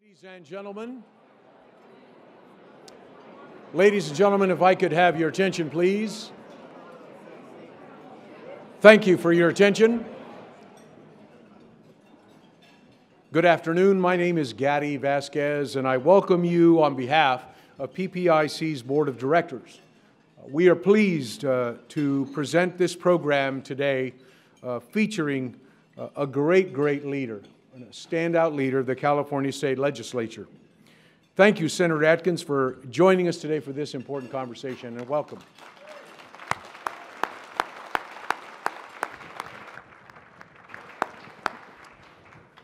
Ladies and gentlemen, if I could have your attention, please. Thank you for your attention. Good afternoon. My name is Gary Vasquez, and I welcome you on behalf of PPIC's Board of Directors. We are pleased to present this program today featuring a great leader, a standout leader of the California State Legislature. Thank you, Senator Atkins, for joining us today for this important conversation, and welcome.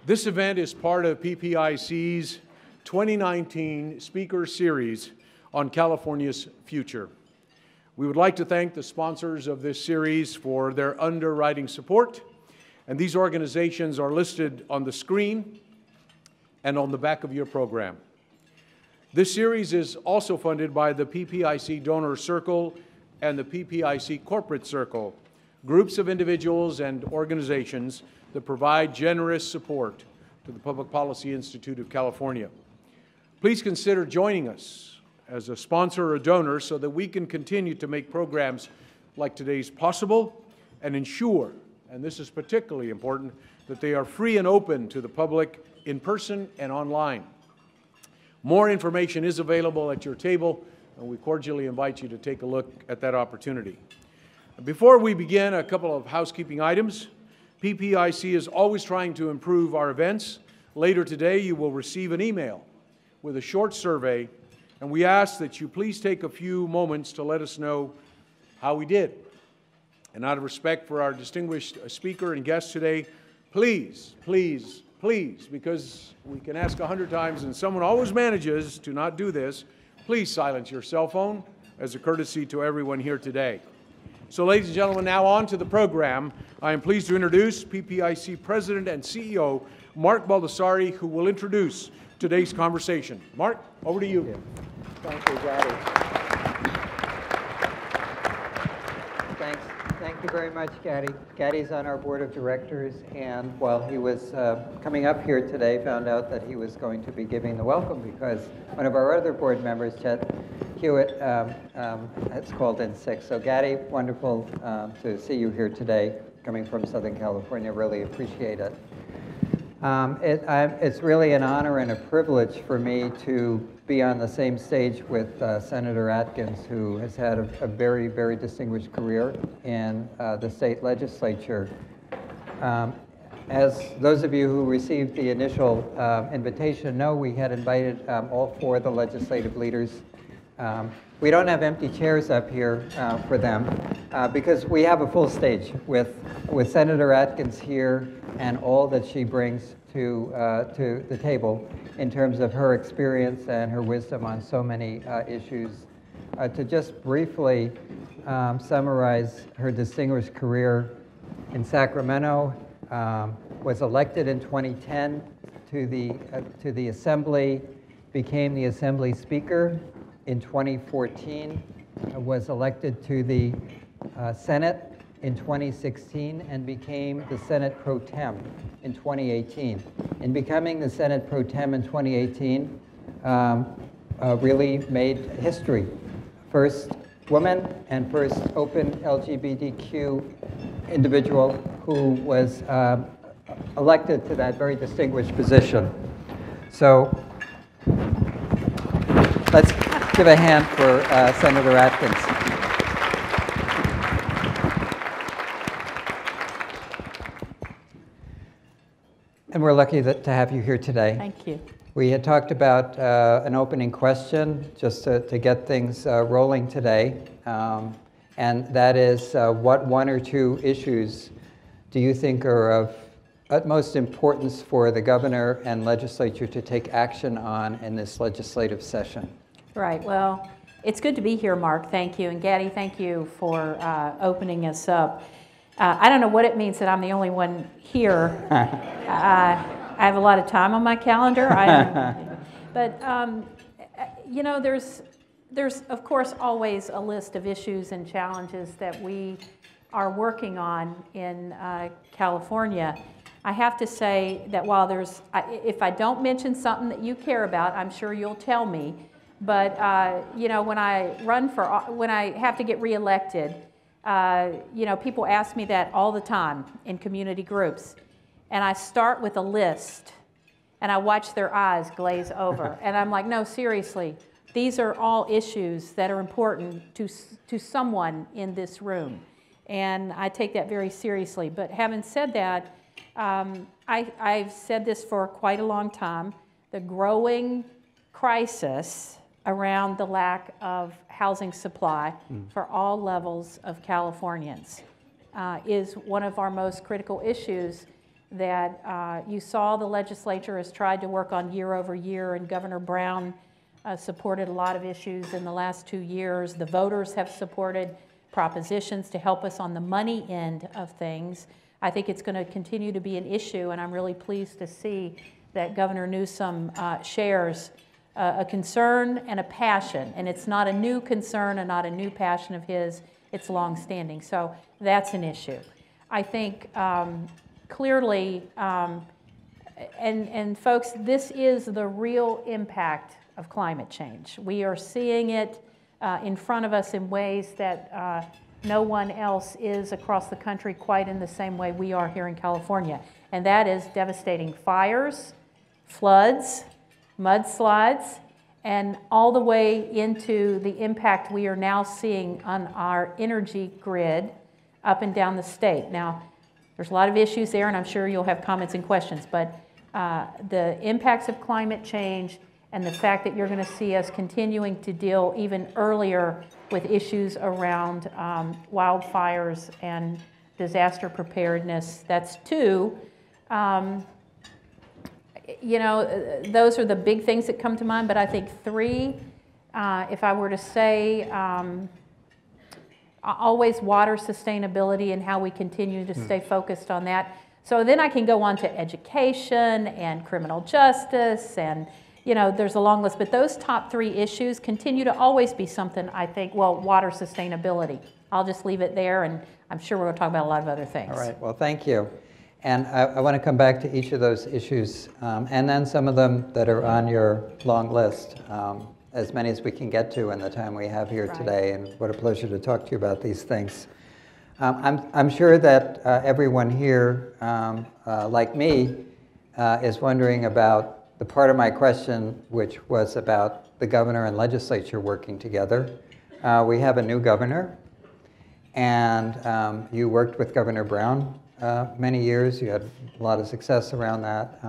This event is part of PPIC's 2019 Speaker Series on California's future. We would like to thank the sponsors of this series for their underwriting support, and these organizations are listed on the screen and on the back of your program. This series is also funded by the PPIC Donor Circle and the PPIC Corporate Circle, groups of individuals and organizations that provide generous support to the Public Policy Institute of California. Please consider joining us as a sponsor or a donor so that we can continue to make programs like today's possible and ensure, and this is particularly important, that they are free and open to the public in person and online. More information is available at your table, and we cordially invite you to take a look at that opportunity. Before we begin, a couple of housekeeping items. PPIC is always trying to improve our events. Later today, you will receive an email with a short survey, and we ask that you please take a few moments to let us know how we did. And out of respect for our distinguished speaker and guest today, please, because we can ask 100 times and someone always manages to not do this, please silence your cell phone as a courtesy to everyone here today. So ladies and gentlemen, now on to the program. I am pleased to introduce PPIC President and CEO, Mark Baldassare, who will introduce today's conversation. Mark, over to you. Thank you, Gary. Thank you very much, Gary. Gary's on our board of directors, and while he was coming up here today, found out that he was going to be giving the welcome because one of our other board members, Chet Hewitt, has called in sick. So Gary, wonderful to see you here today, coming from Southern California. Really appreciate it. It's really an honor and a privilege for me to be on the same stage with Senator Atkins, who has had a very distinguished career in the state legislature. As those of you who received the initial invitation know, we had invited all four of the legislative leaders. We don't have empty chairs up here for them because we have a full stage with Senator Atkins here and all that she brings to the table in terms of her experience and her wisdom on so many issues. To just briefly summarize her distinguished career in Sacramento, was elected in 2010 to the Assembly, became the Assembly Speaker in 2014, was elected to the Senate in 2016 and became the Senate Pro Tem in 2018. In becoming the Senate Pro Tem in 2018, really made history. First woman and first open LGBTQ individual who was elected to that very distinguished position. So let's give a hand for Senator Atkins. And we're lucky to have you here today. Thank you. We had talked about an opening question just to get things rolling today. And that is, what one or two issues do you think are of utmost importance for the governor and legislature to take action on in this legislative session? Right. Well, it's good to be here, Mark. Thank you. And Gaddy, thank you for opening us up. I don't know what it means that I'm the only one here. I have a lot of time on my calendar. But you know, there's of course always a list of issues and challenges that we are working on in California. I have to say that while if I don't mention something that you care about, I'm sure you'll tell me. But you know, when I have to get reelected, you know, people ask me that all the time in community groups, and I start with a list, and I watch their eyes glaze over, and I'm like, no, seriously, these are all issues that are important to someone in this room, and I take that very seriously. But having said that, I've said this for quite a long time, the growing crisis around the lack of housing supply for all levels of Californians is one of our most critical issues that you saw the legislature has tried to work on year over year, and Governor Brown supported a lot of issues in the last 2 years. The voters have supported propositions to help us on the money end of things. I think it's going to continue to be an issue, and I'm really pleased to see that Governor Newsom shares a concern and a passion, and it's not a new concern and not a new passion of his, it's longstanding. So that's an issue. I think clearly, and folks, this is the real impact of climate change. We are seeing it in front of us in ways that no one else is across the country quite in the same way we are here in California. And that is devastating fires, floods, mudslides, and all the way into the impact we are now seeing on our energy grid up and down the state. Now, there's a lot of issues there, and I'm sure you'll have comments and questions, but the impacts of climate change and the fact that you're going to see us continuing to deal even earlier with issues around wildfires and disaster preparedness. That's two. You know, those are the big things that come to mind, but I think three, if I were to say, always water sustainability and how we continue to stay focused on that. So then I can go on to education and criminal justice, and you know, there's a long list, but those top three issues continue to always be something I think, well, water sustainability. I'll just leave it there, and I'm sure we're going to talk about a lot of other things. All right, well, thank you. And I want to come back to each of those issues, and then some of them that are on your long list, as many as we can get to in the time we have here today, and what a pleasure to talk to you about these things. I'm sure that everyone here, like me, is wondering about the part of my question, which was about the governor and legislature working together. We have a new governor, and you worked with Governor Brown many years. You had a lot of success around that.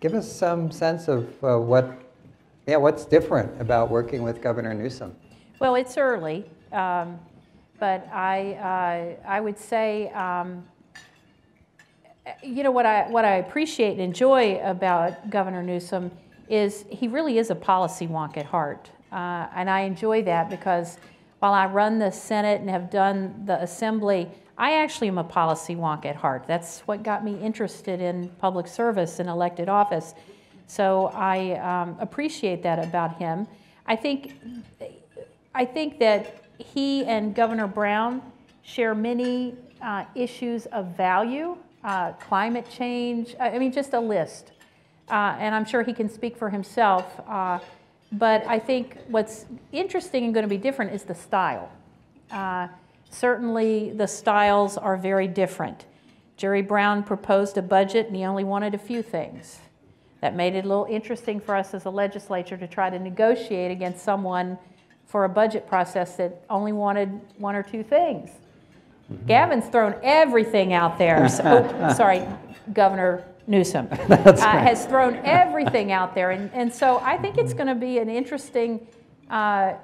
Give us some sense of what's different about working with Governor Newsom. Well, it's early, but I would say, you know, what I appreciate and enjoy about Governor Newsom is he really is a policy wonk at heart. And I enjoy that because while I run the Senate and have done the Assembly, I actually am a policy wonk at heart. That's what got me interested in public service and elected office. So I appreciate that about him. I think that he and Governor Brown share many issues of value. Climate change, I mean, just a list. And I'm sure he can speak for himself. But I think what's interesting and going to be different is the style. Certainly, the styles are very different. Jerry Brown proposed a budget, and he only wanted a few things. That made it a little interesting for us as a legislature to try to negotiate against someone for a budget process that only wanted one or two things. Gavin's thrown everything out there. Sorry, Governor Newsom has thrown everything out there. And so I think it's going to be an interesting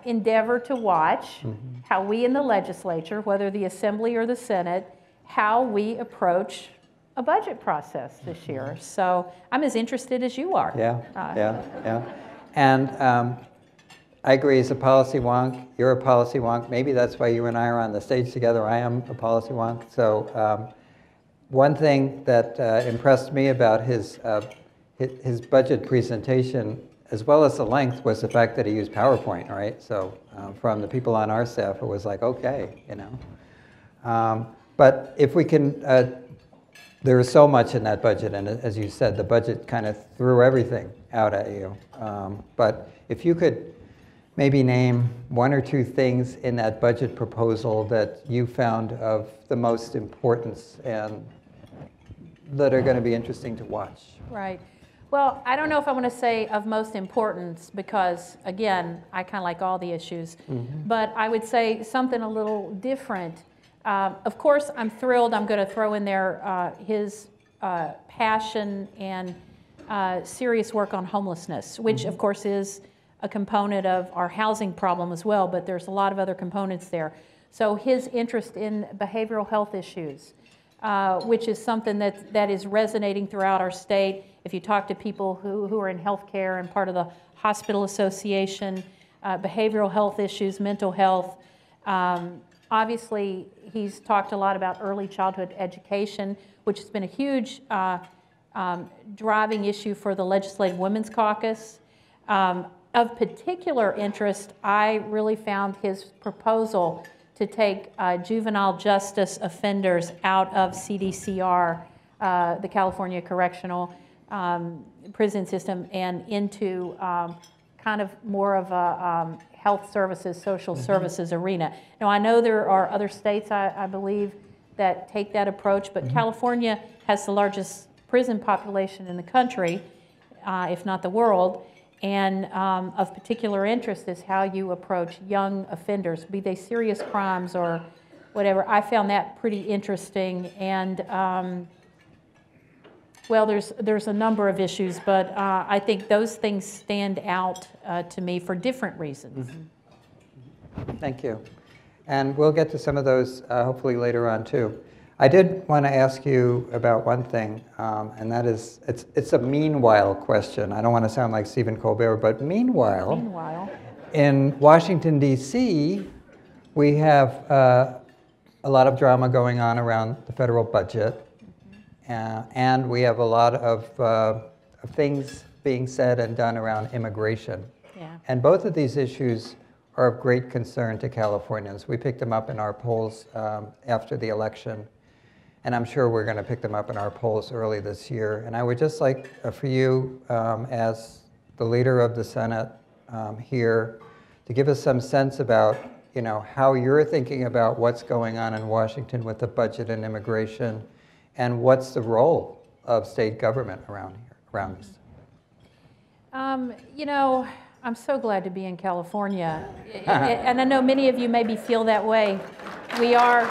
endeavor to watch how we in the legislature, whether the Assembly or the Senate, how we approach a budget process this year. So I'm as interested as you are. Yeah. And I agree, as a policy wonk, you're a policy wonk. Maybe that's why you and I are on the stage together. I am a policy wonk. So one thing that impressed me about his budget presentation, as well as the length, was the fact that he used PowerPoint, right? So from the people on our staff, it was like, okay, you know. But if we can there is so much in that budget, and as you said, the budget kind of threw everything out at you. But if you could maybe name one or two things in that budget proposal that you found of the most importance and that are going to be interesting to watch. Right. Well, I don't know if I want to say of most importance because, again, I kind of like all the issues. But I would say something a little different. Of course, I'm thrilled. I'm going to throw in there his passion and serious work on homelessness, which, of course, is a component of our housing problem as well, but there's a lot of other components there. So his interest in behavioral health issues, which is something that is resonating throughout our state. If you talk to people who are in healthcare and part of the hospital association, behavioral health issues, mental health. Obviously, he's talked a lot about early childhood education, which has been a huge driving issue for the Legislative Women's Caucus. Of particular interest, I really found his proposal to take juvenile justice offenders out of CDCR, the California Correctional Prison System, and into kind of more of a health services, social services arena. Now, I know there are other states, I believe, that take that approach, but California has the largest prison population in the country, if not the world. And of particular interest is how you approach young offenders, be they serious crimes or whatever. I found that pretty interesting. And well, there's a number of issues, but I think those things stand out to me for different reasons. Thank you. And we'll get to some of those hopefully later on too. I did want to ask you about one thing, and that is, it's a meanwhile question. I don't want to sound like Stephen Colbert, but meanwhile, in Washington, D.C., we have a lot of drama going on around the federal budget, and we have a lot of things being said and done around immigration. Yeah. And both of these issues are of great concern to Californians. We picked them up in our polls after the election. And I'm sure we're going to pick them up in our polls early this year. And I would just like for you, as the leader of the Senate here, to give us some sense about, how you're thinking about what's going on in Washington with the budget and immigration, and what's the role of state government around this. I'm so glad to be in California, and I know many of you maybe feel that way. We are.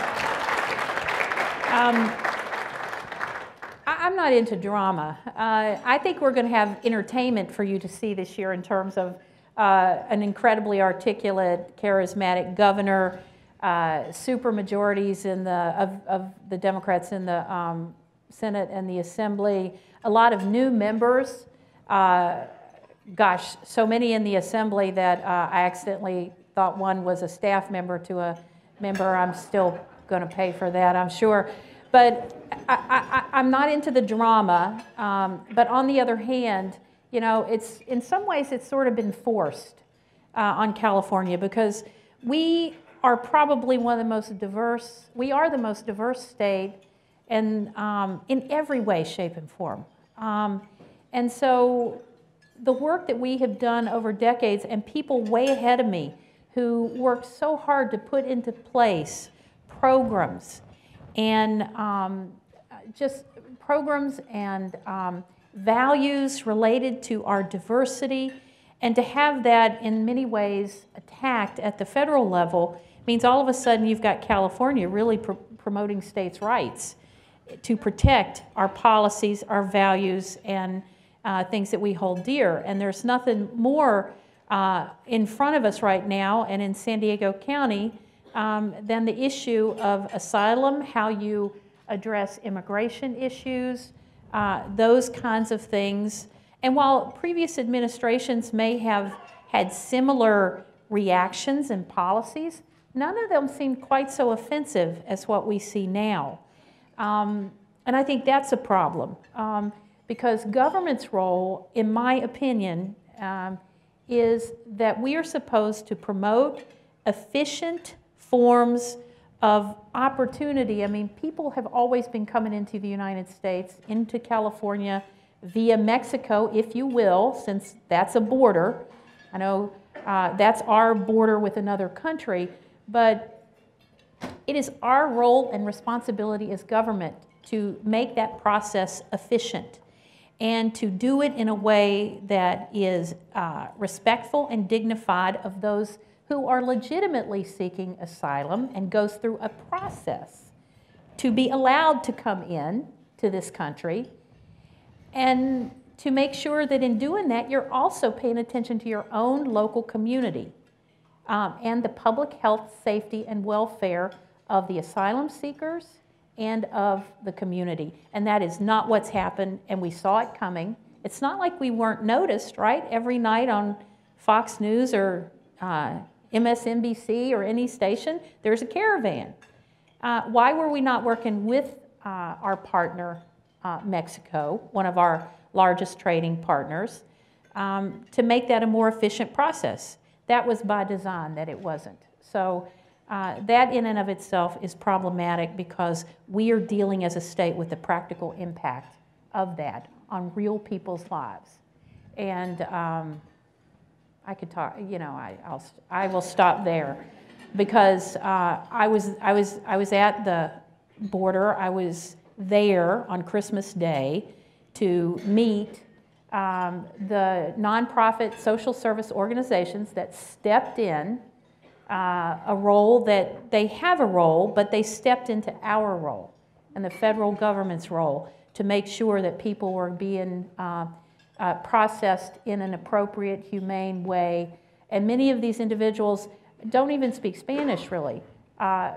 I'm not into drama. I think we're going to have entertainment for you to see this year in terms of an incredibly articulate, charismatic governor, super majorities of the Democrats in the Senate and the Assembly, a lot of new members. Gosh, so many in the Assembly that I accidentally thought one was a staff member to a member. I'm still going to pay for that, I'm sure. But I'm not into the drama. But on the other hand, it's in some ways it's sort of been forced on California because we are probably one of the most diverse. We are the most diverse state, and in every way, shape, and form. And so the work that we have done over decades, and people way ahead of me who worked so hard to put into place programs and just programs and values related to our diversity, and to have that in many ways attacked at the federal level means all of a sudden you've got California really promoting states' rights to protect our policies, our values, and things that we hold dear. And there's nothing more in front of us right now and in San Diego County than the issue of asylum, how you address immigration issues, those kinds of things. And while previous administrations may have had similar reactions and policies, none of them seemed quite so offensive as what we see now. And I think that's a problem because government's role, in my opinion, is that we are supposed to promote efficient forms of opportunity. I mean, people have always been coming into the United States, into California, via Mexico, if you will, since that's a border. I know that's our border with another country, but it is our role and responsibility as government to make that process efficient and to do it in a way that is respectful and dignified of those who are legitimately seeking asylum and goes through a process to be allowed to come in to this country, and to make sure that in doing that, you're also paying attention to your own local community and the public health, safety, and welfare of the asylum seekers and of the community. And that is not what's happened, and we saw it coming. It's not like we weren't noticed, right? Every night on Fox News or MSNBC or any station, there's a caravan. Why were we not working with our partner, Mexico, one of our largest trading partners, to make that a more efficient process? That was by design that it wasn't. So that in and of itself is problematic because we are dealing as a state with the practical impact of that on real people's lives. And I could talk, you know, I will stop there because I was at the border. I was there on Christmas Day to meet the nonprofit social service organizations that stepped in a role that they have a role, but they stepped into our role and the federal government's role to make sure that people were being processed in an appropriate, humane way. And many of these individuals don't even speak Spanish, really.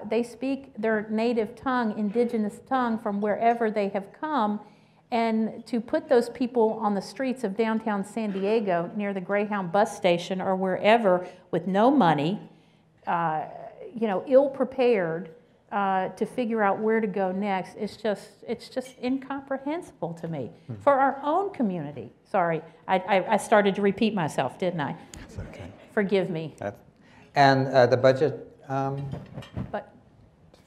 They speak their native tongue, indigenous tongue, from wherever they have come. And to put those people on the streets of downtown San Diego near the Greyhound bus station or wherever with no money, you know, ill-prepared to figure out where to go next, it's just incomprehensible to me. For our own community. Sorry, I started to repeat myself, didn't I? It's okay. Forgive me. And the budget, But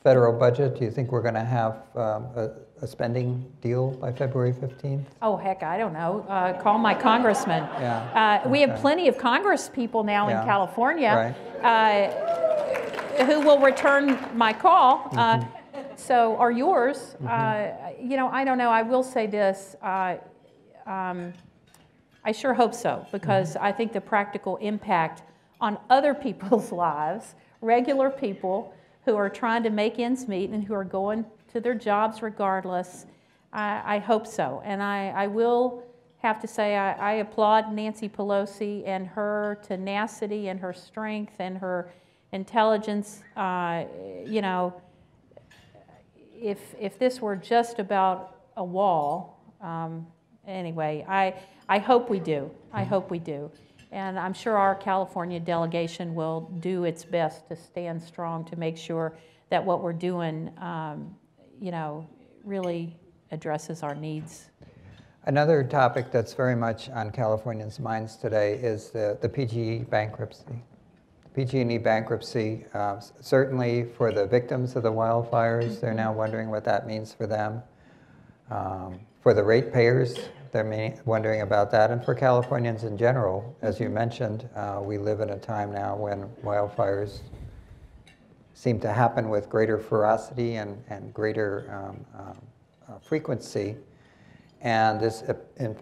federal budget, do you think we're going to have a spending deal by February 15th? oh, heck, I don't know. Call my congressman. Yeah. We have plenty of Congress people now in California Right. who will return my call. So, or yours. You know, I don't know. I will say this. I sure hope so, because I think the practical impact on other people's lives, regular people who are trying to make ends meet and who are going to their jobs regardless, I hope so. And I will have to say I applaud Nancy Pelosi and her tenacity and her strength and her intelligence. You know, if this were just about a wall, anyway, I hope we do. I hope we do. And I'm sure our California delegation will do its best to stand strong to make sure that what we're doing, you know, really addresses our needs. Another topic that's very much on Californians' minds today is the PG&E bankruptcy. PG&E bankruptcy, certainly for the victims of the wildfires, they're now wondering what that means for them. For the ratepayers, they're wondering about that. And for Californians in general, as you mentioned, we live in a time now when wildfires seem to happen with greater ferocity and greater frequency. And this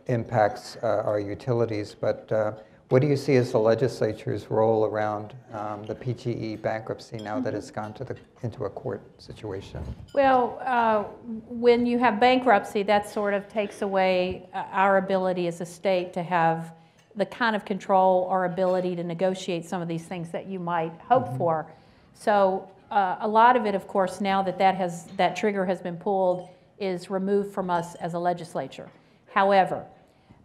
impacts our utilities. But what do you see as the legislature's role around the PG&E bankruptcy now that it's gone into a court situation? Well, when you have bankruptcy, that sort of takes away our ability as a state to have the kind of control or ability to negotiate some of these things that you might hope for. So a lot of it, of course, now that trigger has been pulled, is removed from us as a legislature. However,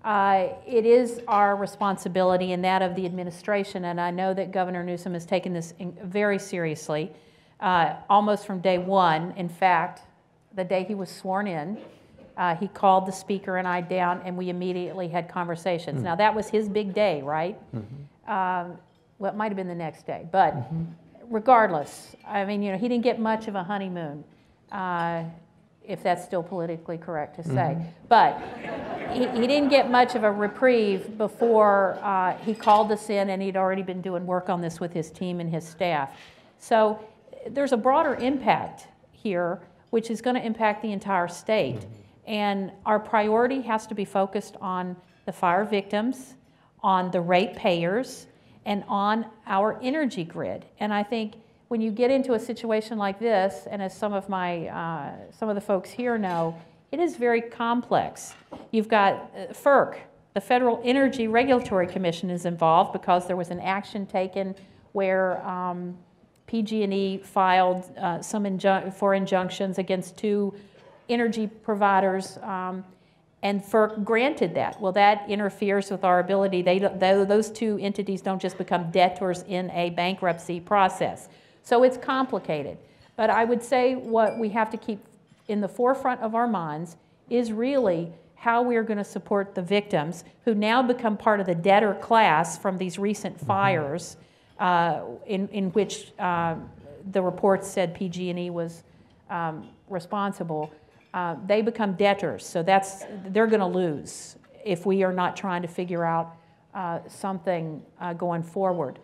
it is our responsibility and that of the administration, and I know that Governor Newsom has taken this very seriously, almost from day one. In fact, the day he was sworn in, he called the speaker and I down, and we immediately had conversations. Now, that was his big day, right? Well, it might have been the next day, but regardless, I mean, he didn't get much of a honeymoon, if that's still politically correct to say. But he didn't get much of a reprieve before he called us in, and he'd already been doing work on this with his team and his staff. So there's a broader impact here, which is going to impact the entire state. And our priority has to be focused on the fire victims, on the ratepayers, and on our energy grid. And I think when you get into a situation like this, and as some of the folks here know, it is very complex. You've got FERC, the Federal Energy Regulatory Commission, is involved because there was an action taken where PG&E filed for injunctions against 2 energy providers, and FERC granted that. Well, that interferes with our ability. Those 2 entities don't just become debtors in a bankruptcy process. So it's complicated. But I would say what we have to keep in the forefront of our minds is really how we are going to support the victims who now become part of the debtor class from these recent fires, in which the reports said PG&E was responsible. They become debtors, so they're going to lose if we are not trying to figure out something going forward.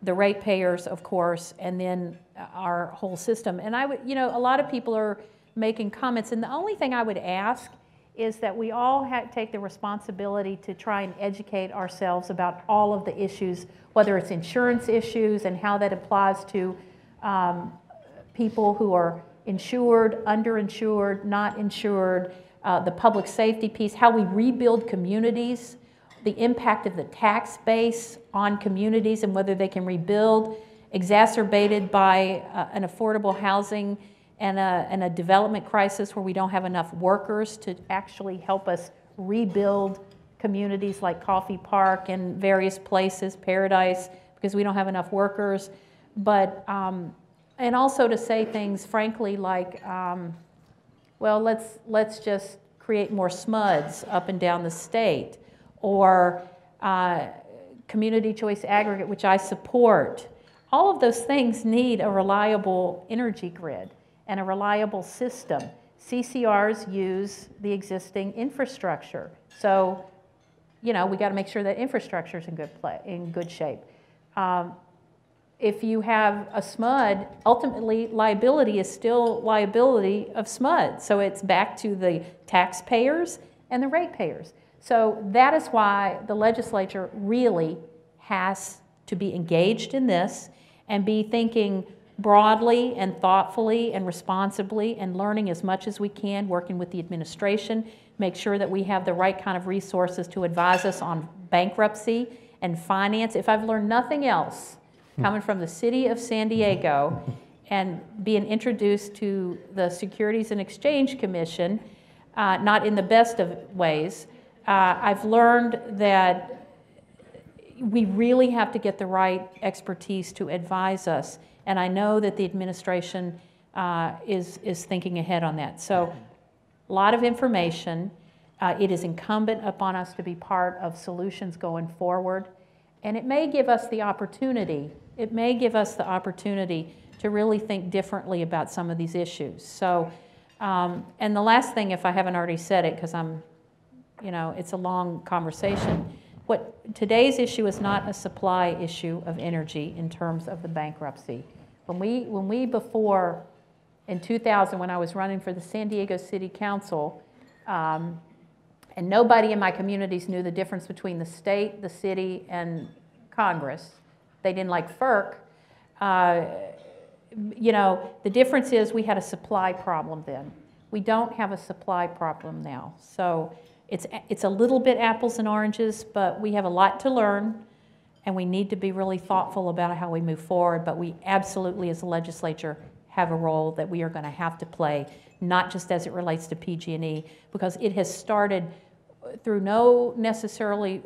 The ratepayers, of course, and then our whole system. And I would, a lot of people are making comments, and the only thing I would ask is that we all take the responsibility to try and educate ourselves about all of the issues, whether it's insurance issues and how that applies to people who are insured, underinsured, not insured, the public safety piece, how we rebuild communities, the impact of the tax base on communities and whether they can rebuild, exacerbated by an affordable housing and a development crisis where we don't have enough workers to actually help us rebuild communities like Coffee Park and various places, Paradise, because we don't have enough workers. But, and also to say things frankly like, well, let's just create more SMUDs up and down the state, or community choice aggregate, which I support. All of those things need a reliable energy grid and a reliable system. CCRs use the existing infrastructure. So, we got to make sure that infrastructure is in good shape. If you have a SMUD, ultimately liability is still liability of SMUD. So it's back to the taxpayers and the ratepayers. So that is why the legislature really has to be engaged in this and be thinking broadly and thoughtfully and responsibly and learning as much as we can, working with the administration, make sure that we have the right kind of resources to advise us on bankruptcy and finance. If I've learned nothing else, coming from the city of San Diego and being introduced to the Securities and Exchange Commission, not in the best of ways, I've learned that we really have to get the right expertise to advise us. And I know that the administration is thinking ahead on that. So a lot of information. It is incumbent upon us to be part of solutions going forward. And it may give us the opportunity, to really think differently about some of these issues. So, and the last thing, if I haven't already said it, because it's a long conversation, today's issue is not a supply issue of energy in terms of the bankruptcy. When we before, in 2000, when I was running for the San Diego City Council, and nobody in my communities knew the difference between the state, the city, and Congress. They didn't like FERC. The difference is we had a supply problem then. We don't have a supply problem now. So it's a little bit apples and oranges, but we have a lot to learn, and we need to be really thoughtful about how we move forward. But we absolutely, as a legislature, have a role that we are going to have to play, not just as it relates to PG&E, because it has started through no necessarily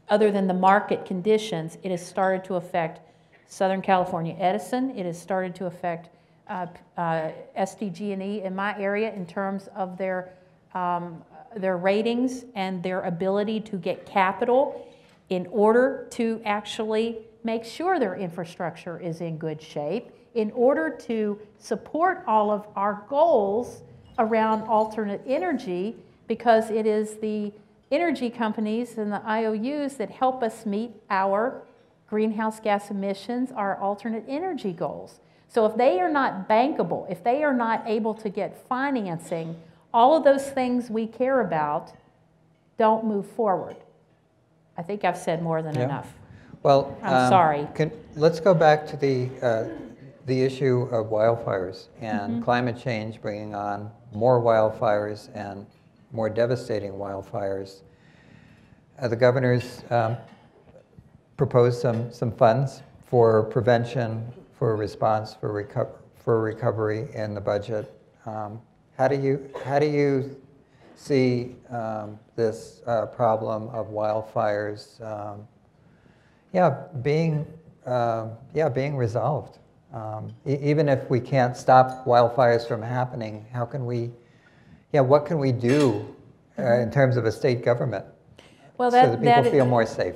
other than the market conditions. It has started to affect Southern California Edison. It has started to affect SDG&E in my area in terms of their ratings and their ability to get capital. in order to actually make sure their infrastructure is in good shape, in order to support all of our goals around alternate energy, because it is the energy companies and the IOUs that help us meet our greenhouse gas emissions, our alternate energy goals. So if they are not bankable, if they are not able to get financing, all of those things we care about don't move forward. I think I've said more than enough. Well, I'm sorry. Let's go back to the issue of wildfires and climate change bringing on more wildfires and more devastating wildfires. The governor's proposed some funds for prevention, for response, for recovery in the budget. How do you see this problem of wildfires, being resolved? Even if we can't stop wildfires from happening, how can we? What can we do in terms of a state government so that people feel more safe?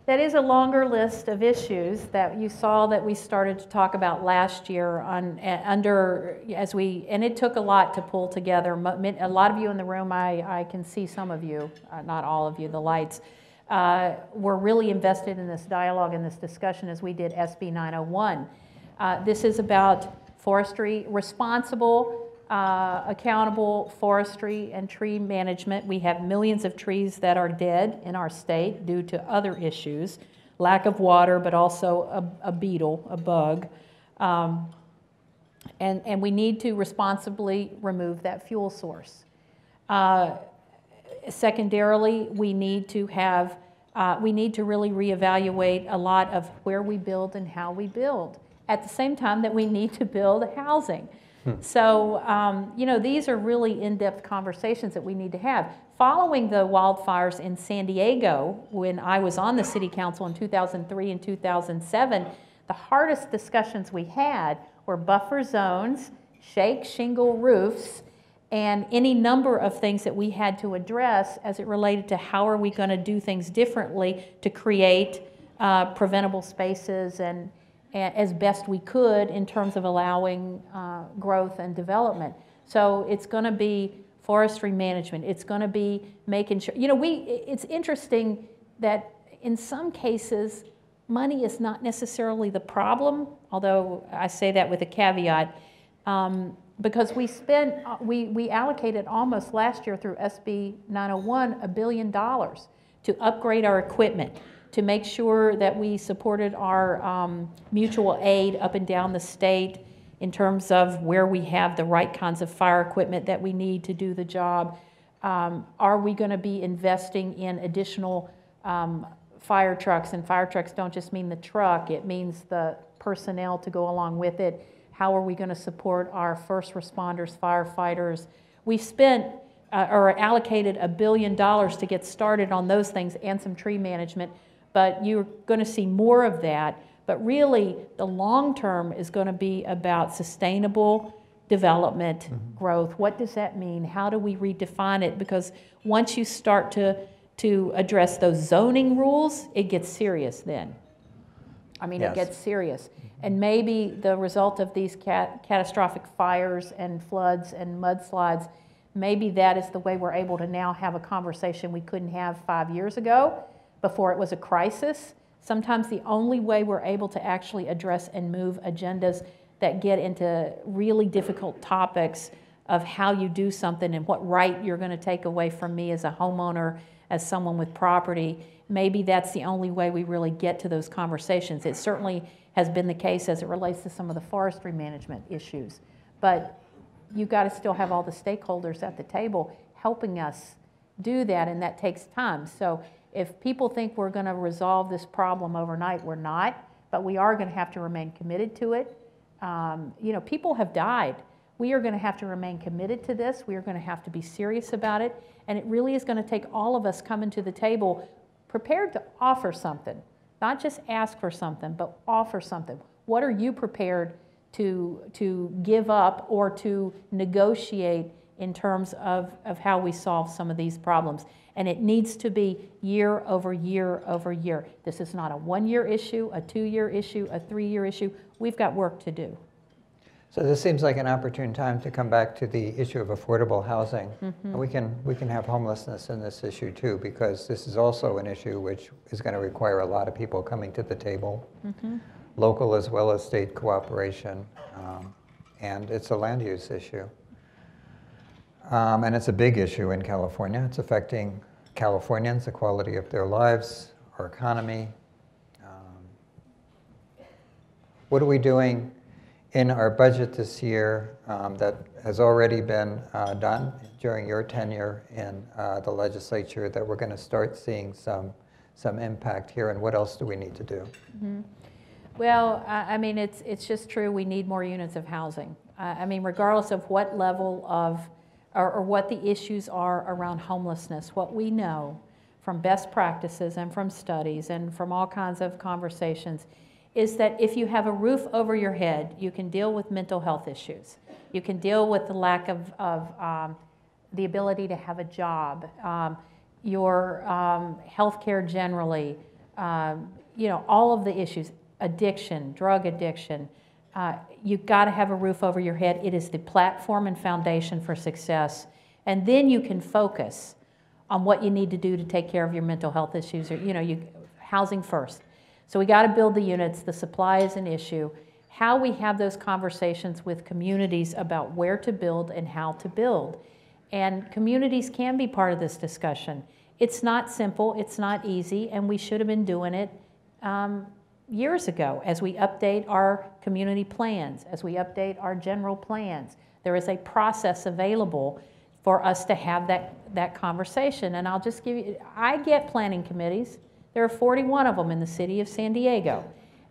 That is a longer list of issues that you saw that we started to talk about last year and it took a lot to pull together. A lot of you in the room, I can see some of you, not all of you, the lights, were really invested in this dialogue and this discussion as we did SB 901. This is about forestry, responsible, accountable forestry and tree management. We have millions of trees that are dead in our state due to other issues, lack of water, but also a beetle, a bug. And we need to responsibly remove that fuel source. Secondarily, we need to really reevaluate a lot of where we build and how we build. At the same time that we need to build housing. So, these are really in-depth conversations that we need to have. Following the wildfires in San Diego, when I was on the city council in 2003 and 2007, the hardest discussions we had were buffer zones, shake shingle roofs, and any number of things that we had to address as it related to how are we going to do things differently to create preventable spaces and as best we could in terms of allowing growth and development. So it's going to be forestry management. It's going to be making sure, it's interesting that in some cases, money is not necessarily the problem, although I say that with a caveat, because we allocated almost last year through SB 901 $1 billion to upgrade our equipment, to make sure that we supported our mutual aid up and down the state in terms of where we have the right kinds of fire equipment that we need to do the job. Are we going to be investing in additional fire trucks? And fire trucks don't just mean the truck, it means the personnel to go along with it. How are we going to support our first responders, firefighters? We spent or allocated $1 billion to get started on those things and some tree management. But you're going to see more of that. But really, the long term is going to be about sustainable development, growth. What does that mean? How do we redefine it? Because once you start to address those zoning rules, it gets serious then. I mean, It gets serious. And maybe the result of these catastrophic fires and floods and mudslides, maybe that is the way we're able to now have a conversation we couldn't have 5 years ago, before it was a crisis. Sometimes the only way we're able to actually address and move agendas that get into really difficult topics of how you do something and what right you're going to take away from me as a homeowner, as someone with property, maybe that's the only way we really get to those conversations. It certainly has been the case as it relates to some of the forestry management issues. But you've got to still have all the stakeholders at the table helping us do that, and that takes time. So if people think we're going to resolve this problem overnight, we're not, but we are going to have to remain committed to it. People have died. We are going to have to remain committed to this. We are going to have to be serious about it, and it really is going to take all of us coming to the table prepared to offer something, not just ask for something, but offer something. What are you prepared to give up or to negotiate in terms of how we solve some of these problems. And it needs to be year over year over year. This is not a 1-year issue, a 2-year issue, a 3-year issue. We've got work to do. So this seems like an opportune time to come back to the issue of affordable housing. And we can have homelessness in this issue too, because this is also an issue which is going to require a lot of people coming to the table, local as well as state cooperation, and it's a land use issue. And it's a big issue in California. It's affecting Californians, the quality of their lives, our economy. What are we doing in our budget this year that has already been done during your tenure in the legislature that we're going to start seeing some impact here, and what else do we need to do? Well, I mean, it's just true we need more units of housing. I mean, regardless of what level of, or what the issues are around homelessness, what we know from best practices and from studies and from all kinds of conversations is that if you have a roof over your head, you can deal with mental health issues. You can deal with the lack of the ability to have a job, your health care generally, you know, all of the issues, addiction, drug addiction. You've got to have a roof over your head. It is the platform and foundation for success. And then you can focus on what you need to do to take care of your mental health issues, or, you know, housing first. So we got to build the units. The supply is an issue. How we have those conversations with communities about where to build and how to build. And communities can be part of this discussion. It's not simple, it's not easy, and we should have been doing it years ago as we update our community plans, as we update our general plans. There is a process available for us to have that conversation. And I'll just give you, I get planning committees. There are 41 of them in the city of San Diego.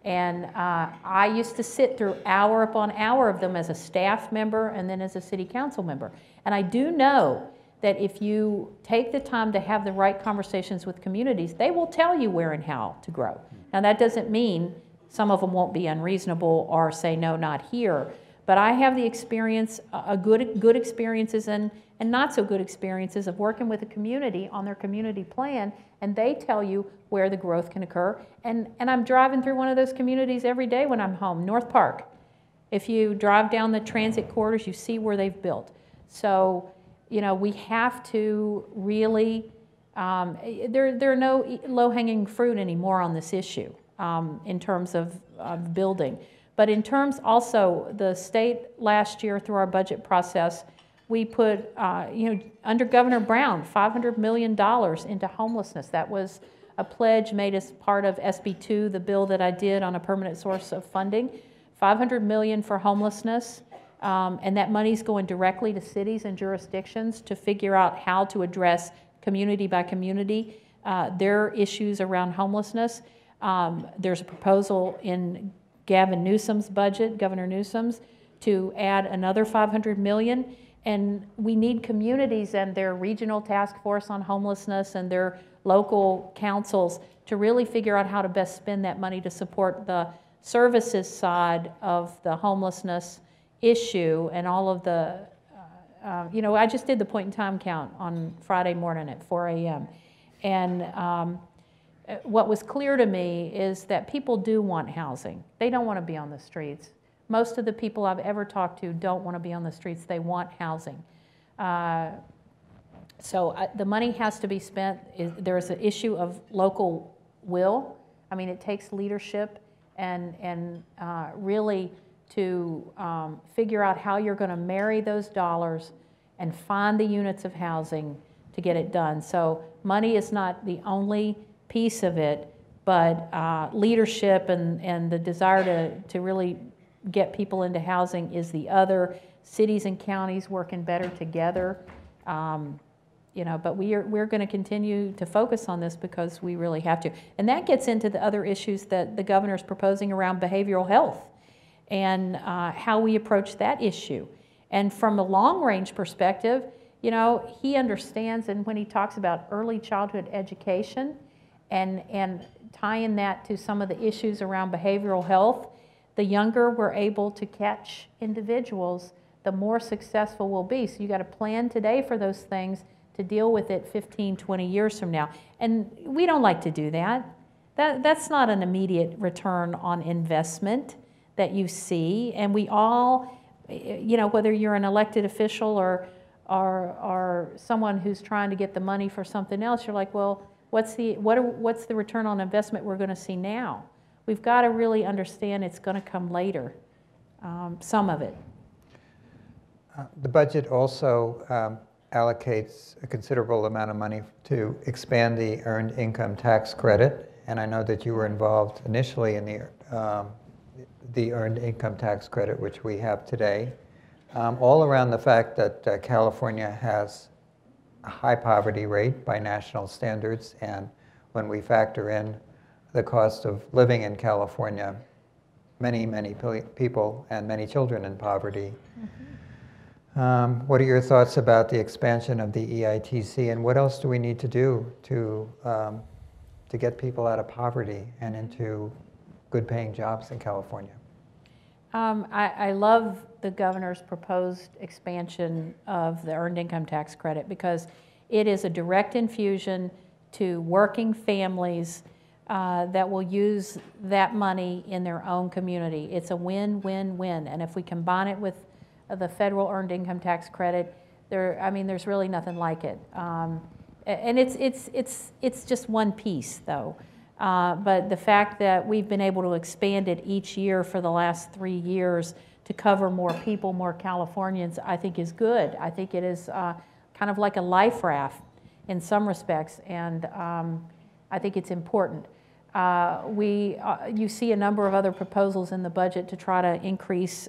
And I used to sit through hour upon hour of them as a staff member and then as a city council member. And I do know that if you take the time to have the right conversations with communities, they will tell you where and how to grow. Now that doesn't mean some of them won't be unreasonable or say, no, not here. But I have the experience, good experiences and not so good experiences of working with a community on their community plan, and they tell you where the growth can occur. And I'm driving through one of those communities every day when I'm home, North Park. If you drive down the transit corridors, you see where they've built. So, you know, we have to really, there are no low-hanging fruit anymore on this issue in terms of building. But in terms also, the state last year through our budget process, we put, you know, under Governor Brown, $500 million into homelessness. That was a pledge made as part of SB 2, the bill that I did on a permanent source of funding. $500 million for homelessness, and that money's going directly to cities and jurisdictions to figure out how to address community by community their issues around homelessness. There's a proposal in Gavin Newsom's budget, Governor Newsom's, to add another $500 million. And we need communities and their regional task force on homelessness and their local councils to really figure out how to best spend that money to support the services side of the homelessness issue and all of the, you know, I just did the point in time count on Friday morning at 4 a.m. And what was clear to me is that people do want housing. They don't want to be on the streets. Most of the people I've ever talked to don't want to be on the streets. They want housing. So the money has to be spent. There's an issue of local will. I mean, it takes leadership and really to figure out how you're going to marry those dollars and find the units of housing to get it done. So money is not the only piece of it, but leadership and the desire to really get people into housing is the other. Cities and counties working better together. You know, but we're going to continue to focus on this because we really have to. And that gets into the other issues that the governor's proposing around behavioral health and how we approach that issue. And from a long-range perspective, you know, he understands, and when he talks about early childhood education and tying that to some of the issues around behavioral health, the younger we're able to catch individuals, the more successful we'll be. So you got to plan today for those things to deal with it 15, 20 years from now. And we don't like to do that. That's not an immediate return on investment that you see. And we all, you know, whether you're an elected official or someone who's trying to get the money for something else, you're like, well, what's the return on investment we're going to see now? We've got to really understand it's going to come later, some of it. The budget also allocates a considerable amount of money to expand the earned income tax credit, and I know that you were involved initially in the earned income tax credit, which we have today, all around the fact that California has a high poverty rate by national standards, and when we factor in the cost of living in California, many people and many children in poverty. What are your thoughts about the expansion of the EITC, and what else do we need to do to get people out of poverty and into good paying jobs in California? I love the governor's proposed expansion of the earned income tax credit because it is a direct infusion to working families that will use that money in their own community. It's a win-win-win, and if we combine it with the federal earned income tax credit, there's really nothing like it. And it's just one piece, though. But the fact that we've been able to expand it each year for the last 3 years to cover more people, more Californians, I think is good. I think it is kind of like a life raft in some respects, and I think it's important. You see a number of other proposals in the budget to try to increase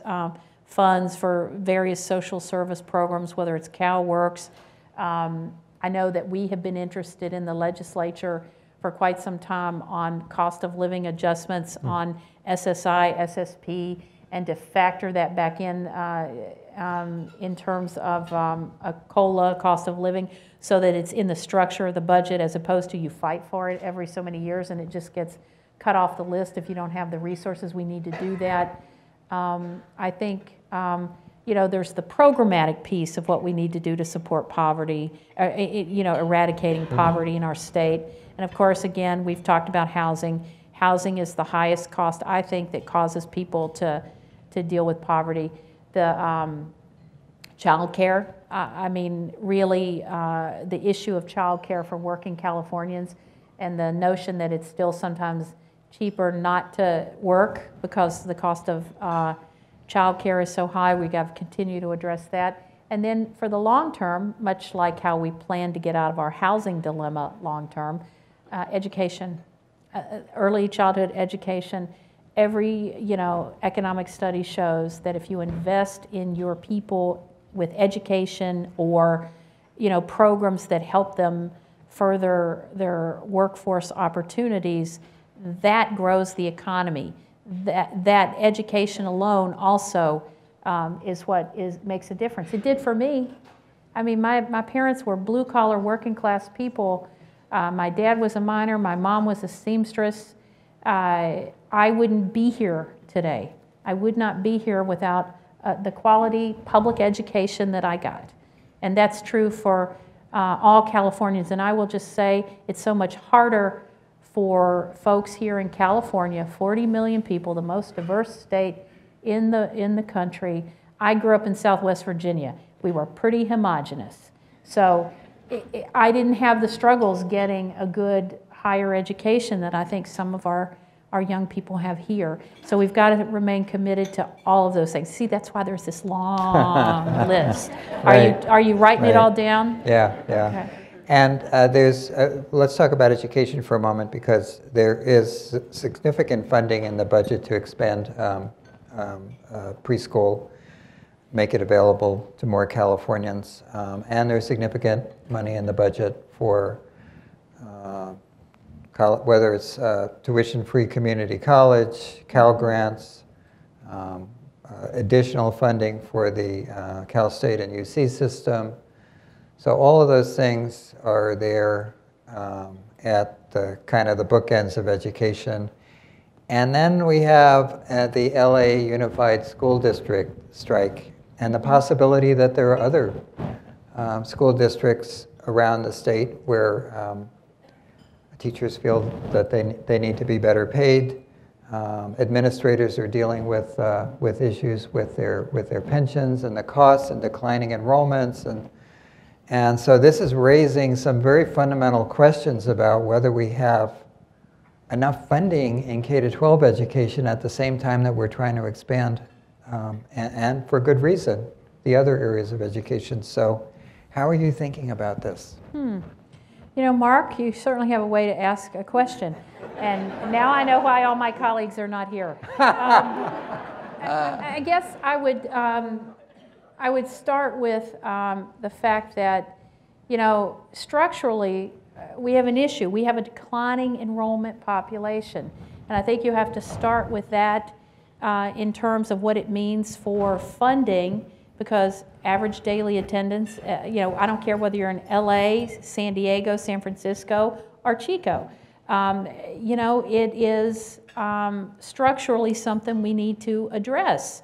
funds for various social service programs, whether it's CalWorks. I know that we have been interested in the legislature for quite some time on cost of living adjustments on SSI, SSP, and to factor that back in terms of a COLA, cost of living, so that it's in the structure of the budget as opposed to you fight for it every so many years and it just gets cut off the list if you don't have the resources we need to do that. I think there's the programmatic piece of what we need to do to support poverty, eradicating poverty in our state. And of course, again, we've talked about housing. Housing is the highest cost, I think, that causes people to deal with poverty. The child care, really the issue of child care for working Californians and the notion that it's still sometimes cheaper not to work because the cost of child care is so high. We've got to continue to address that. And then for the long term, much like how we plan to get out of our housing dilemma long term, education, early childhood education. Every economic study shows that if you invest in your people with education or programs that help them further their workforce opportunities, that grows the economy. That education alone also is what makes a difference. It did for me. My parents were blue-collar, working-class people. My dad was a miner. My mom was a seamstress. I wouldn't be here today. I would not be here without the quality public education that I got. And that's true for all Californians. And I will just say it's so much harder for folks here in California, 40 million people, the most diverse state in the country. I grew up in Southwest Virginia. We were pretty homogenous. So I didn't have the struggles getting a good higher education that I think some of our young people have here. So we've got to remain committed to all of those things. See, that's why there's this long list. Are you writing it all down? Yeah. Okay. And let's talk about education for a moment, because there is significant funding in the budget to expand preschool, make it available to more Californians. And there's significant money in the budget for whether it's tuition-free community college, Cal Grants, additional funding for the Cal State and UC system. So all of those things are there at the kind of the bookends of education. And then we have the LA Unified School District strike. and the possibility that there are other school districts around the state where teachers feel that they need to be better paid. Administrators are dealing with issues with their pensions and the costs and declining enrollments, and so this is raising some very fundamental questions about whether we have enough funding in K-12 education at the same time that we're trying to expand, and for good reason, the other areas of education. So how are you thinking about this? You know, Mark, you certainly have a way to ask a question. And now I know why all my colleagues are not here. I guess I would start with the fact that, you know, structurally, we have an issue. We have a declining enrollment population. And I think you have to start with that in terms of what it means for funding, because average daily attendance, you know, I don't care whether you're in LA, San Diego, San Francisco, or Chico. You know, it is structurally something we need to address.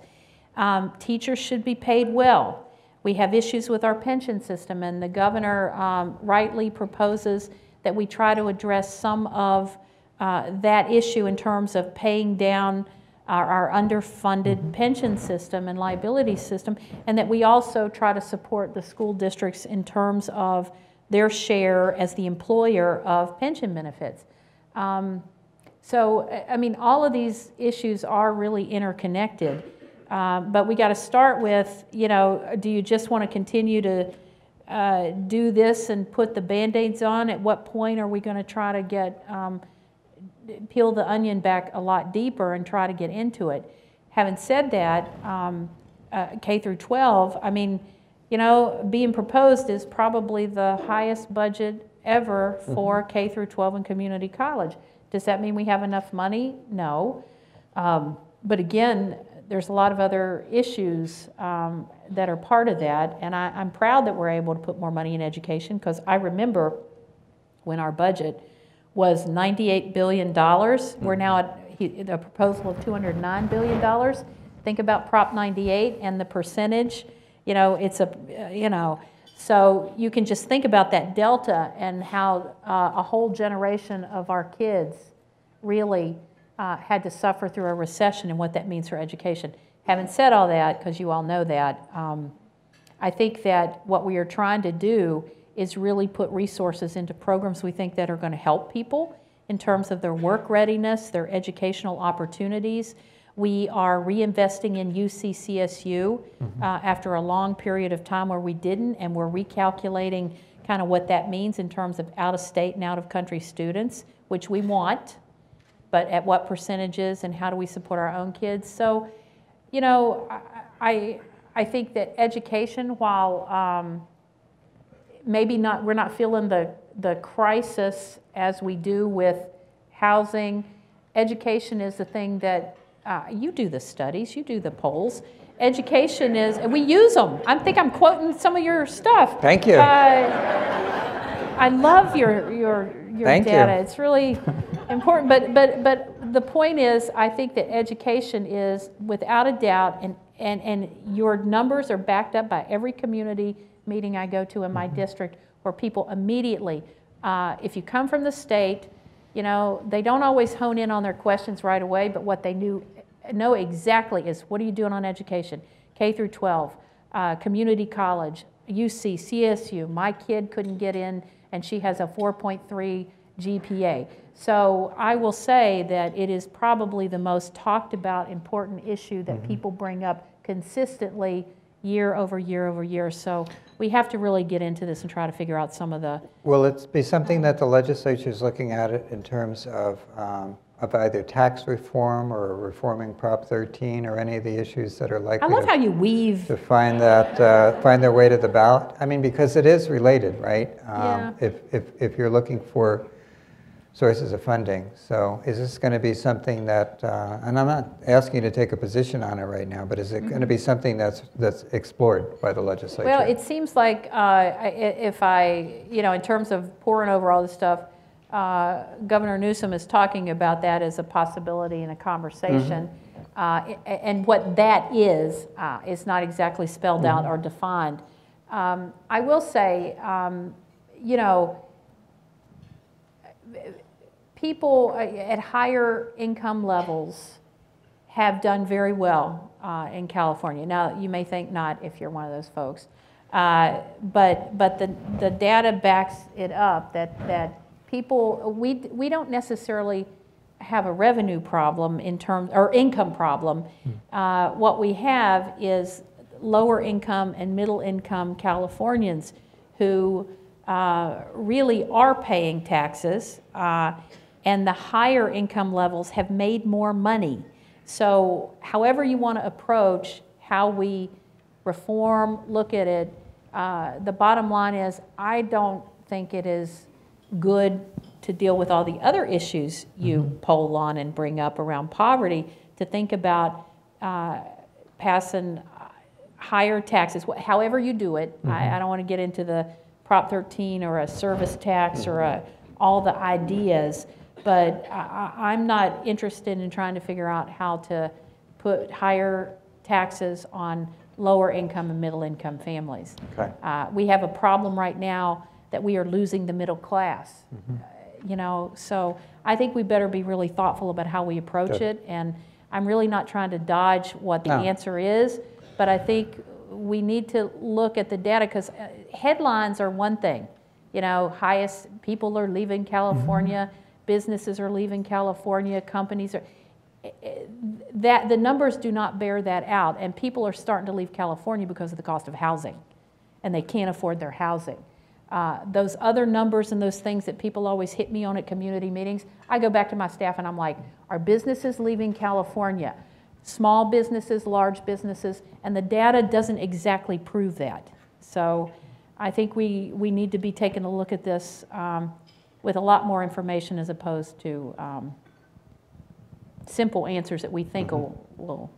Teachers should be paid well. We have issues with our pension system, and the governor rightly proposes that we try to address some of that issue in terms of paying down our underfunded pension system and liability system, and that we also try to support the school districts in terms of their share as the employer of pension benefits. So, I mean, all of these issues are really interconnected, but we got to start with, you know, do you just want to continue to do this and put the Band-Aids on? At what point are we going to try to get peel the onion back a lot deeper and try to get into it? Having said that, K through 12, I mean, you know, being proposed is probably the highest budget ever for K through 12 and community college. Does that mean we have enough money? No. But again, there's a lot of other issues that are part of that, and I'm proud that we're able to put more money in education, because I remember when our budget was $98 billion. We're now at a proposal of $209 billion. Think about Prop 98 and the percentage. You know, it's you know, so you can just think about that delta and how a whole generation of our kids really had to suffer through a recession and what that means for education. Having said all that, because you all know that, I think that what we are trying to do is really put resources into programs we think that are going to help people in terms of their work readiness, their educational opportunities. We are reinvesting in UC-CSU after a long period of time where we didn't, and we're recalculating kind of what that means in terms of out-of-state and out-of-country students, which we want, but at what percentages and how do we support our own kids? So, you know, I think that education, while maybe not, we're not feeling the crisis as we do with housing. Education is the thing that, you do the studies, you do the polls. Education is, and we use them. I think I'm quoting some of your stuff. Thank you. I love your Thank data. you. It's really important. But the point is, I think that education is, without a doubt, and your numbers are backed up by every community meeting I go to in my district, where people immediately, if you come from the state, you know, they don't always hone in on their questions right away, but what they know exactly is, what are you doing on education? K through 12, community college, UC, CSU. My kid couldn't get in, and she has a 4.3 GPA. So I will say that it is probably the most talked about important issue that people bring up consistently year over year over year. So we have to really get into this and try to figure out some of the... Will it be something that the legislature is looking at it in terms of either tax reform or reforming Prop 13 or any of the issues that are likely I love how you weave. to find that find their way to the ballot? I mean, because it is related, right? Yeah. If you're looking for sources of funding. So is this going to be something that, and I'm not asking you to take a position on it right now, but is it going to be something that's explored by the legislature? Well, it seems like if I, you know, in terms of pouring over all this stuff, Governor Newsom is talking about that as a possibility and a conversation. And what that is not exactly spelled out or defined. I will say, you know, people at higher income levels have done very well in California. Now, you may think not if you're one of those folks, but the data backs it up that people, we don't necessarily have a revenue problem in terms, or income problem. What we have is lower income and middle income Californians who really are paying taxes, and the higher income levels have made more money. So however you want to approach how we reform, look at it, the bottom line is I don't think it is good to deal with all the other issues you poll on and bring up around poverty, to think about passing higher taxes, however you do it. I don't want to get into the Prop 13 or a service tax or all the ideas, but I'm not interested in trying to figure out how to put higher taxes on lower income and middle income families. Okay. We have a problem right now that we are losing the middle class. You know, so I think we better be really thoughtful about how we approach it, and I'm really not trying to dodge what the answer is, but I think we need to look at the data, because headlines are one thing. You know, highest people are leaving California, businesses are leaving California, companies are, that the numbers do not bear that out, and people are starting to leave California because of the cost of housing, and they can't afford their housing. Those other numbers and those things that people always hit me on at community meetings, I go back to my staff and I'm like, are businesses leaving California? Small businesses, large businesses, and the data doesn't exactly prove that. So I think we need to be taking a look at this with a lot more information, as opposed to simple answers that we think will.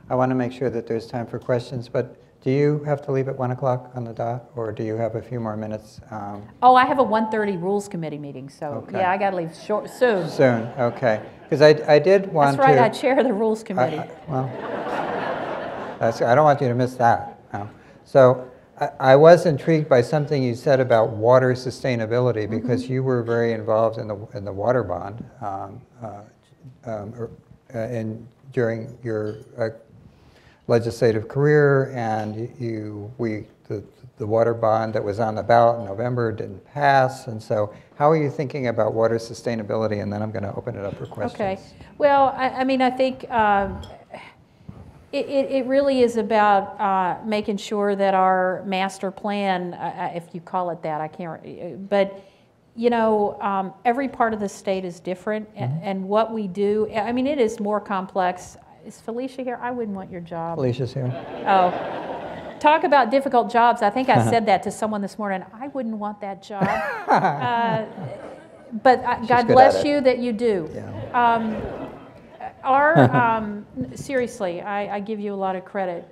I want to make sure that there's time for questions, but do you have to leave at 1 o'clock on the dot, or do you have a few more minutes? Oh, I have a 1:30 Rules Committee meeting, so yeah, I got to leave soon. Soon, okay. Because I did want to... That's right, I chair the Rules Committee. Well, I don't want you to miss that. No. So I was intrigued by something you said about water sustainability, because you were very involved in the water bond during your legislative career, and the water bond that was on the ballot in November didn't pass. And so how are you thinking about water sustainability? And then I'm going to open it up for questions. Okay. Well, I mean, I think it really is about making sure that our master plan, if you call it that, I can't, but you know, every part of the state is different, and what we do, I mean, it is more complex. Is Felicia here? I wouldn't want your job. Felicia's here. Oh, talk about difficult jobs. I think I said that to someone this morning. I wouldn't want that job. But God bless you that you do. Yeah. Seriously, I give you a lot of credit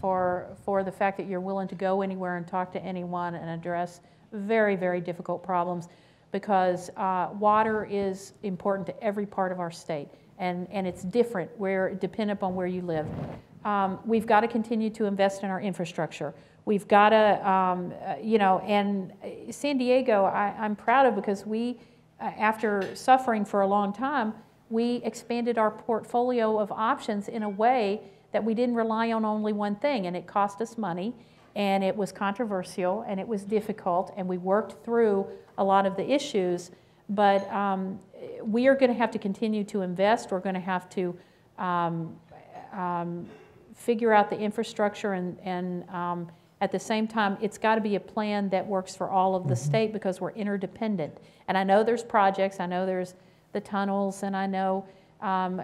for the fact that you're willing to go anywhere and talk to anyone and address very, very difficult problems, because water is important to every part of our state. And it's different depending upon where you live. We've got to continue to invest in our infrastructure. We've got to, you know, and San Diego, I'm proud of, because we, after suffering for a long time, we expanded our portfolio of options in a way that we didn't rely on only one thing, and it cost us money, and it was controversial, and it was difficult, and we worked through a lot of the issues, but we are going to have to continue to invest. We're going to have to figure out the infrastructure, and at the same time, it's got to be a plan that works for all of the state, because we're interdependent. And I know there's projects, I know there's the tunnels, and I know,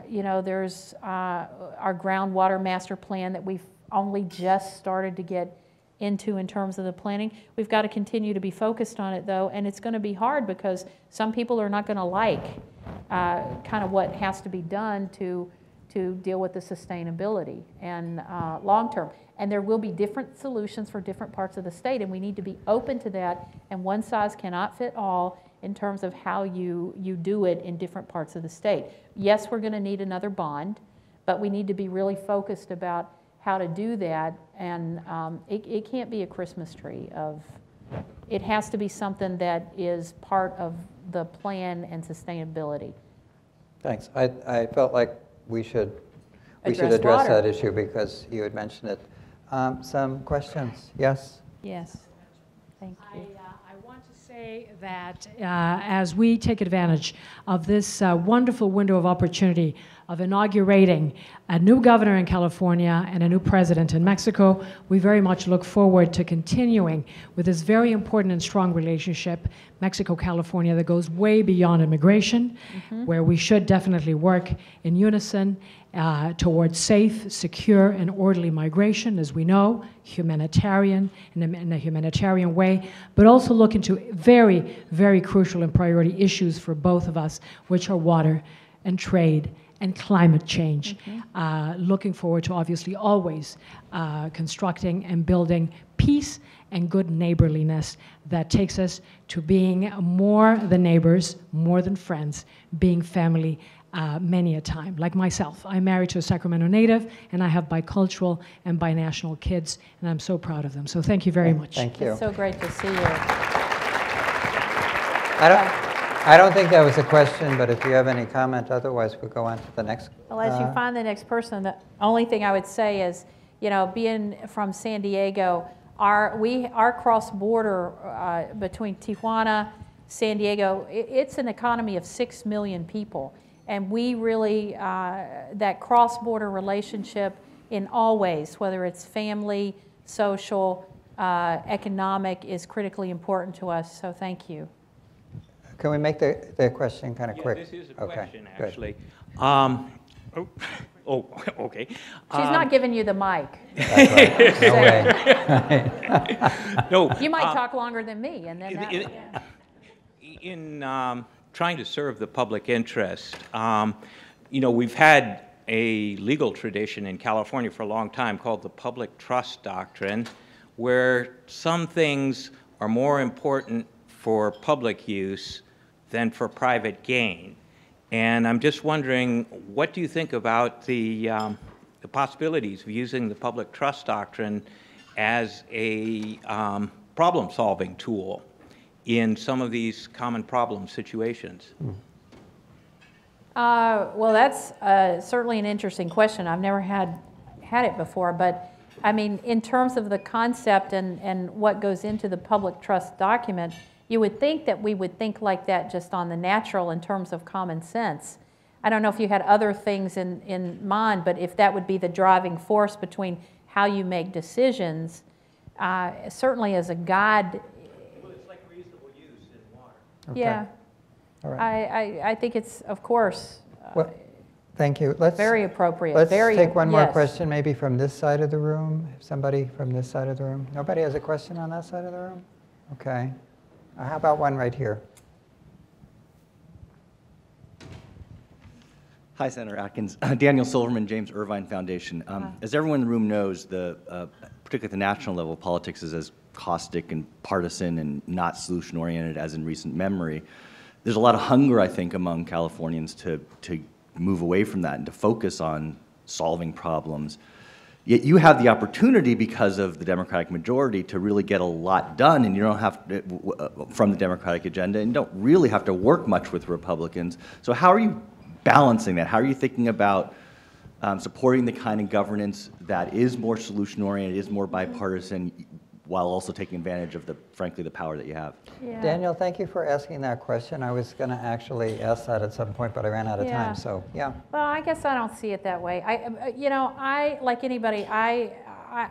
you know, there's our groundwater master plan that we've only just started to get into in terms of the planning. We've got to continue to be focused on it, though, and it's going to be hard, because some people are not going to like kind of what has to be done to deal with the sustainability and long term. And there will be different solutions for different parts of the state, and we need to be open to that, and one size cannot fit all in terms of how you do it in different parts of the state. Yes, we're going to need another bond, but we need to be really focused about how to do that. And it can't be a Christmas tree. It has to be something that is part of the plan and sustainability. Thanks. I felt like we should address water. that issue because you had mentioned it. Some questions? Yes? Yes. Thank you. I want to say that as we take advantage of this wonderful window of opportunity of inaugurating a new governor in California and a new president in Mexico, we very much look forward to continuing with this very important and strong relationship, Mexico-California, that goes way beyond immigration, where we should definitely work in unison towards safe, secure, and orderly migration, as we know, humanitarian, in a humanitarian way, but also look into very, very crucial and priority issues for both of us, which are water and trade and climate change. Looking forward to obviously always constructing and building peace and good neighborliness that takes us to being more than neighbors, more than friends, being family many a time. Like myself, I'm married to a Sacramento native, and I have bicultural and binational kids, and I'm so proud of them. So thank you very much. Thank you. It's so great to see you. I don't think that was a question, but if you have any comment, otherwise we'll go on to the next. Well, as you find the next person, the only thing I would say is, you know, being from San Diego, our cross-border between Tijuana, San Diego, it's an economy of 6 million people. And we really, that cross-border relationship in all ways, whether it's family, social, economic, is critically important to us. So thank you. Can we make the question kind of quick? This is a question, good. actually. Okay. She's not giving you the mic. That's right. No way. No. You might talk longer than me, and then in trying to serve the public interest, you know, we've had a legal tradition in California for a long time called the public trust doctrine, where some things are more important for public use than for private gain. And I'm just wondering, what do you think about the possibilities of using the public trust doctrine as a problem-solving tool in some of these common problem situations? well, that's certainly an interesting question. I've never had it before, but I mean, in terms of the concept and what goes into the public trust document, you would think that we would think like that just on the natural in terms of common sense. I don't know if you had other things in mind, but if that would be the driving force between how you make decisions, certainly as a guide. Well, it's like reasonable use in water. Okay. Yeah. All right. I think it's, of course, Well, thank you. very appropriate. Let's very, take one more yes. question, maybe from this side of the room. Somebody from this side of the room. Nobody has a question on that side of the room? Okay. How about one right here? Hi, Senator Atkins. Daniel Silverman, James Irvine Foundation. As everyone in the room knows, particularly at the national level, politics is as caustic and partisan and not solution-oriented as in recent memory. There's a lot of hunger, I think, among Californians to move away from that and to focus on solving problems. Yet you have the opportunity, because of the Democratic majority, to really get a lot done, and you don't have to, from the Democratic agenda, and don't really have to work much with Republicans. So how are you balancing that? How are you thinking about supporting the kind of governance that is more solution-oriented, is more bipartisan, while also taking advantage of, frankly, the power that you have? Yeah. Daniel, thank you for asking that question. I was going to actually ask that at some point, but I ran out of time, so yeah. Well, I guess I don't see it that way. I like anybody, I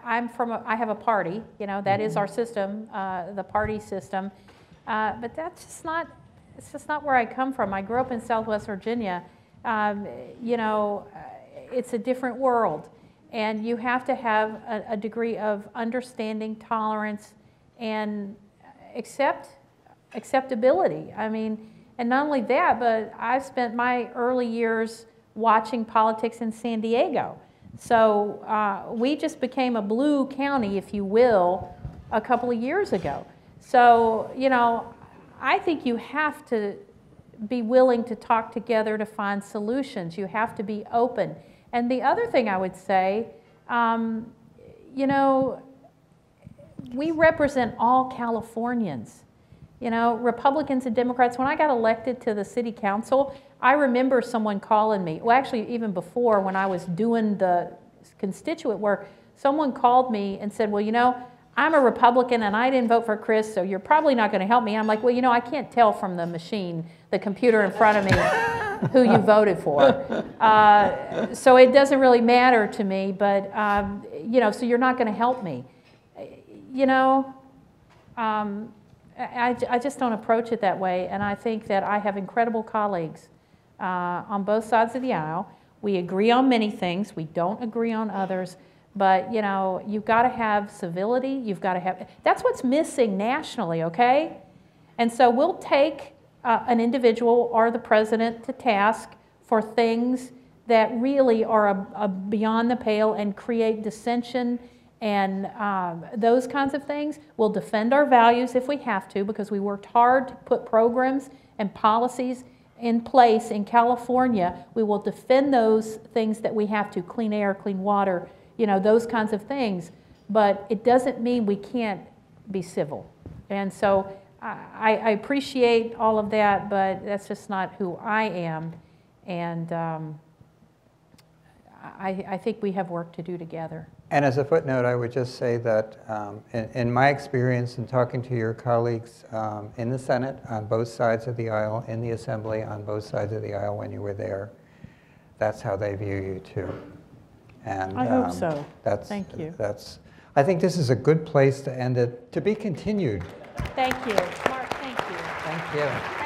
have a party, you know, that is our system, the party system, but that's just not, it's just not where I come from. I grew up in Southwest Virginia. You know, it's a different world, and you have to have a degree of understanding, tolerance, and acceptability. I mean, and not only that, but I've spent my early years watching politics in San Diego. So we just became a blue county, if you will, a couple of years ago. So, you know, I think you have to be willing to talk together to find solutions. You have to be open. And the other thing I would say, you know, we represent all Californians. You know, Republicans and Democrats. When I got elected to the city council, I remember someone calling me, well, actually even before, when I was doing the constituent work, someone called me and said, well, you know, I'm a Republican and I didn't vote for Chris, so you're probably not going to help me. I'm like, well, you know, I can't tell from the machine, the computer in front of me, who you voted for. So it doesn't really matter to me, but, you know, so you're not going to help me. You know, I just don't approach it that way, and I think that I have incredible colleagues on both sides of the aisle. We agree on many things. We don't agree on others. But, you know, you've got to have civility. You've got to have, that's what's missing nationally, okay? And so we'll take an individual or the president to task for things that really are beyond the pale and create dissension and those kinds of things. We'll defend our values if we have to, because we worked hard to put programs and policies in place in California. We will defend those things that we have to, clean air, clean water, you know, those kinds of things. But it doesn't mean we can't be civil. And so I appreciate all of that, but that's just not who I am. And I think we have work to do together. And as a footnote, I would just say that in my experience in talking to your colleagues in the Senate on both sides of the aisle, in the Assembly on both sides of the aisle when you were there, that's how they view you too. And I hope so. Thank you. I think this is a good place to end it. To be continued. Thank you. Mark, thank you. Thank you.